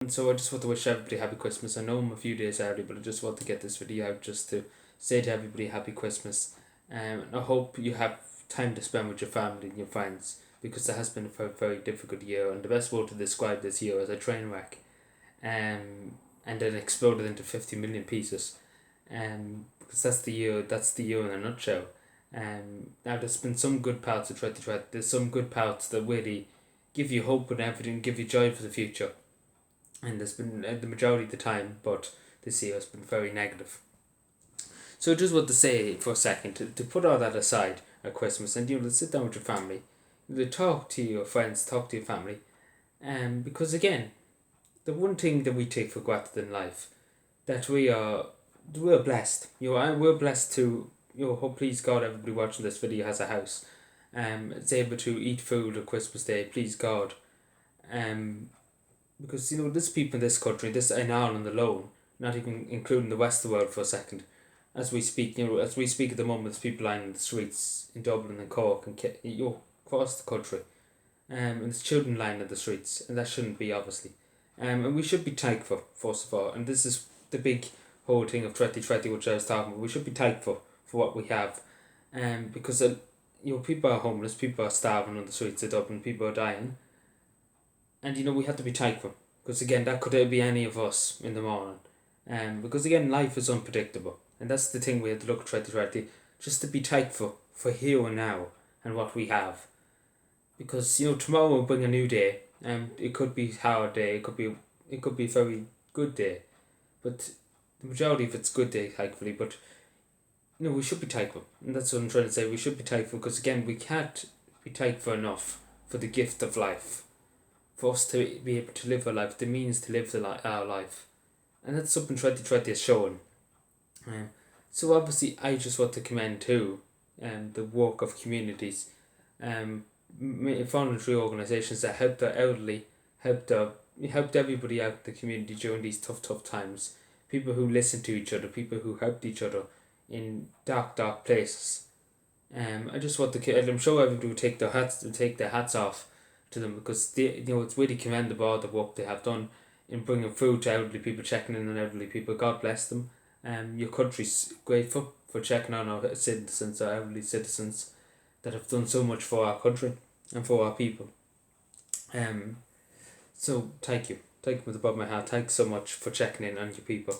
And so I just want to wish everybody happy Christmas. I know I'm a few days early, but I just want to get this video out just to say to everybody happy Christmas. And I hope you have time to spend with your family and your friends, because it has been a very, very difficult year. And the best word to describe this year is a train wreck. And then exploded into 50 million pieces. Because that's the year in a nutshell. Now there's been some good parts of 2020. There's some good parts that really give you hope and everything, give you joy for the future, and there's been the majority of the time, but this year has been very negative. So I just want to say for a second to put all that aside at Christmas, and to sit down with your family, to talk to your friends, talk to your family, because again, the one thing that we take for granted in life, that we're blessed. We're blessed to hope, please God, everybody watching this video has a house, is able to eat food on Christmas Day, please God, because there's people in this country, this in Ireland alone, not even including the rest of the world for a second, as we speak, at the moment, there's people lying in the streets in Dublin and Cork and across the country, and there's children lying in the streets, and that shouldn't be, obviously, and we should be thankful first of all, and this is the big whole thing of 2020 which I was talking about. We should be thankful for what we have, because people are homeless, people are starving on the streets of Dublin, people are dying. And we have to be thankful, because again, that could be any of us in the morning. Because again, life is unpredictable, and that's the thing we have to look at 2020, just to be thankful for here and now and what we have. Because tomorrow will bring a new day, and it could be a hard day, it could be a very good day, but the majority of it's good day, thankfully. But we should be thankful, and that's what I'm trying to say. We should be thankful, because again, we can't be thankful enough for the gift of life. For us to be able to live our life, the means to live our life, and that's something 2020 has shown. So obviously, I just want to commend too, the work of communities, voluntary organisations that help the elderly, helped everybody out in the community during these tough times. People who listen to each other, people who helped each other in dark places. I just want to. I'm sure everybody will take their hats off to them, because it's really commendable all the work they have done in bringing food to elderly people, checking in on elderly people. God bless them. Your country's grateful for checking on our citizens, our elderly citizens, that have done so much for our country and for our people. So thank you from the bottom of my heart. Thanks so much for checking in on your people.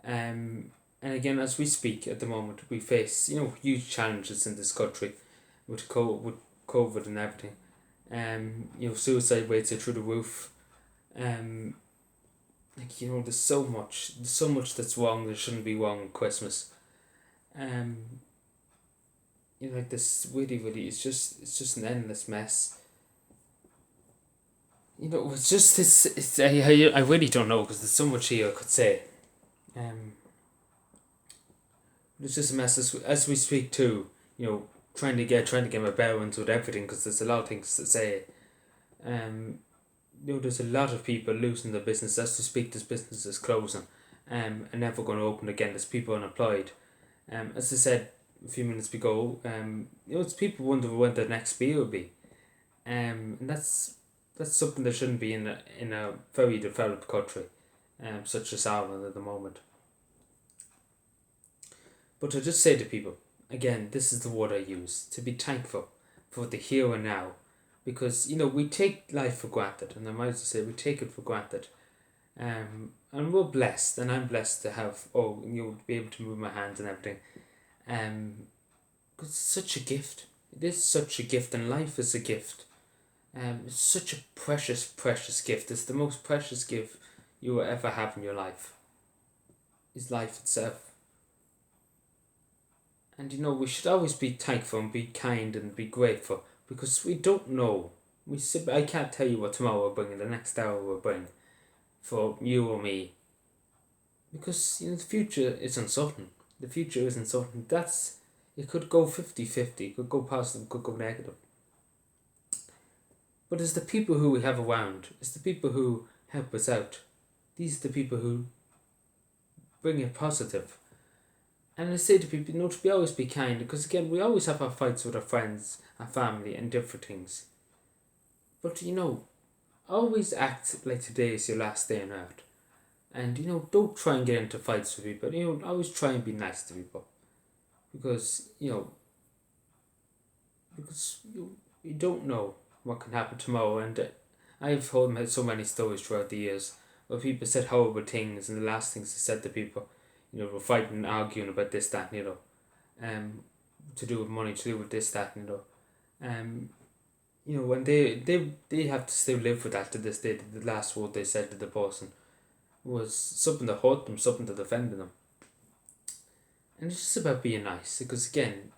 And again, as we speak at the moment, we face huge challenges in this country with COVID and everything. Suicide rates are through the roof. There's so much that's wrong that shouldn't be wrong at Christmas. This really, it's just an endless mess. It's just this. I really don't know, because there's so much here I could say. It's just a mess as we speak too. Trying to get my bearings with everything, because there's a lot of things to say. There's a lot of people losing their business as we speak. This business is closing, and never going to open again. There's people unemployed. As I said a few minutes ago, it's people wondering when the next beer will be. And that's something that shouldn't be in a very developed country, such as Ireland at the moment. But I just say to people, again, this is the word I use, to be thankful for the here and now, because we take life for granted, and I might as well say we take it for granted, and we're blessed, and I'm blessed to have be able to move my hands and everything, because it's such a gift. It is such a gift, and life is a gift. It's such a precious gift. It's the most precious gift you will ever have in your life. Is life itself. And we should always be thankful and be kind and be grateful, because we don't know. I can't tell you what tomorrow will bring and the next hour will bring for you or me, because the future is uncertain. The future is uncertain. It could go 50-50, it could go positive, it could go negative. But it's the people who we have around, it's the people who help us out. These are the people who bring it positive. And I say to people, to always be kind, because again, we always have our fights with our friends, our family, and different things. But always act like today is your last day on earth. And don't try and get into fights with people. Always try and be nice to people. Because, you don't know what can happen tomorrow. And I've heard so many stories throughout the years where people said horrible things, and the last things they said to people, were fighting and arguing about this, that, and to do with money, to do with this, that, and um, when they have to still live with that to this day. The last word they said to the person was something that hurt them, something that offended them. And it's just about being nice, because again,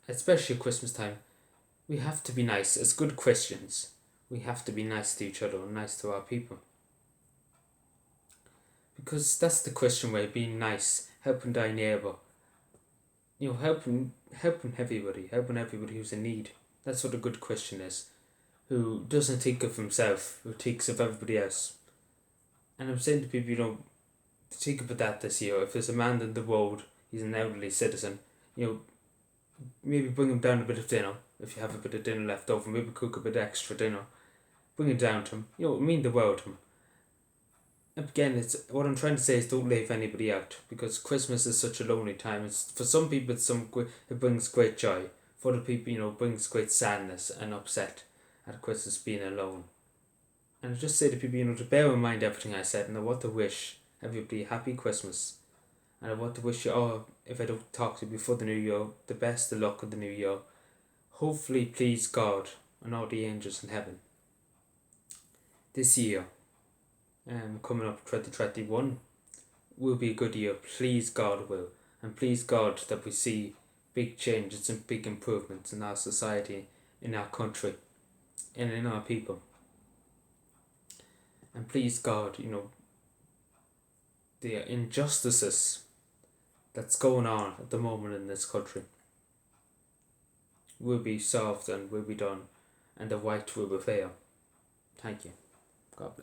especially at Christmas time, we have to be nice as good Christians. We have to be nice to each other and nice to our people. Because that's the Christian way, being nice, helping thy neighbour. Helping everybody who's in need. That's what a good Christian is. Who doesn't think of himself, who thinks of everybody else. And I'm saying to people, think about that this year. If there's a man in the road, he's an elderly citizen, maybe bring him down a bit of dinner. If you have a bit of dinner left over, maybe cook a bit extra dinner. Bring it down to him. Mean the world to him. And again, it's what I'm trying to say is don't leave anybody out, because Christmas is such a lonely time. It's for some people it brings great joy. For other people, it brings great sadness and upset at Christmas being alone. And I just say to people, to bear in mind everything I said, and I want to wish everybody a happy Christmas. And I want to wish you all, if I don't talk to you before the new year, the best of luck with the new year. Hopefully, please God and all the angels in heaven, this year, coming up 2021, will be a good year. Please God will. And please God that we see big changes and big improvements in our society, in our country, and in our people. And please God, the injustices that's going on at the moment in this country will be solved and will be done, and the right will prevail. Thank you. God bless.